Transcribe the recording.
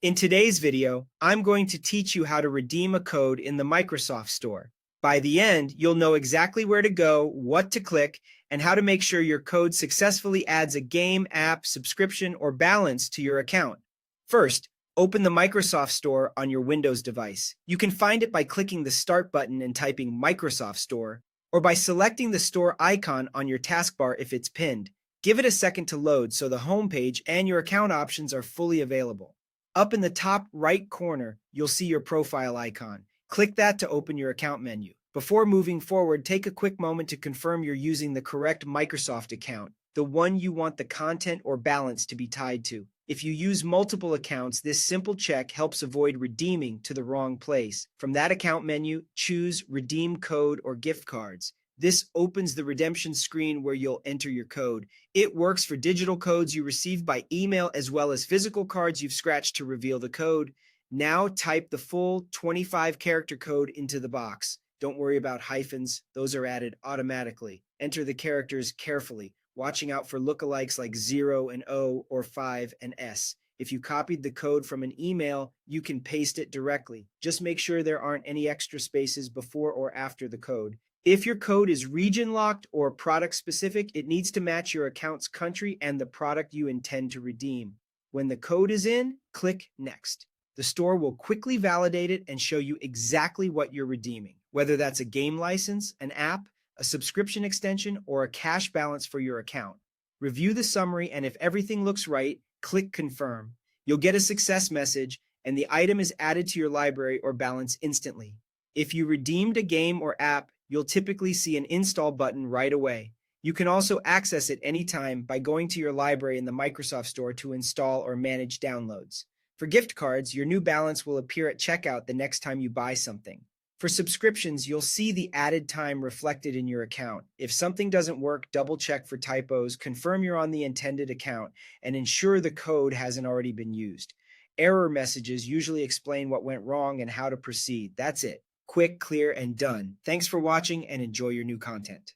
In today's video, I'm going to teach you how to redeem a code in the Microsoft Store. By the end, you'll know exactly where to go, what to click, and how to make sure your code successfully adds a game, app, subscription, or balance to your account. First, open the Microsoft Store on your Windows device. You can find it by clicking the Start button and typing Microsoft Store, or by selecting the store icon on your taskbar if it's pinned. Give it a second to load so the home page and your account options are fully available. Up in the top right corner, you'll see your profile icon. Click that to open your account menu. Before moving forward, take a quick moment to confirm you're using the correct Microsoft account, the one you want the content or balance to be tied to. If you use multiple accounts, this simple check helps avoid redeeming to the wrong place. From that account menu, choose Redeem Code or Gift Cards. This opens the redemption screen where you'll enter your code. It works for digital codes you received by email as well as physical cards you've scratched to reveal the code. Now type the full 25-character code into the box. Don't worry about hyphens, those are added automatically. Enter the characters carefully, watching out for lookalikes like 0 and O or 5 and S. If you copied the code from an email, you can paste it directly. Just make sure there aren't any extra spaces before or after the code. If your code is region locked or product specific, it needs to match your account's country and the product you intend to redeem. When the code is in, click Next. The store will quickly validate it and show you exactly what you're redeeming, whether that's a game license, an app, a subscription extension, or a cash balance for your account. Review the summary, and if everything looks right, click Confirm. You'll get a success message, and the item is added to your library or balance instantly. If you redeemed a game or app, you'll typically see an install button right away. You can also access it anytime by going to your library in the Microsoft Store to install or manage downloads. For gift cards, your new balance will appear at checkout the next time you buy something. For subscriptions, you'll see the added time reflected in your account. If something doesn't work, double check for typos, confirm you're on the intended account, and ensure the code hasn't already been used. Error messages usually explain what went wrong and how to proceed. That's it. Quick, clear, and done. Thanks for watching and enjoy your new content.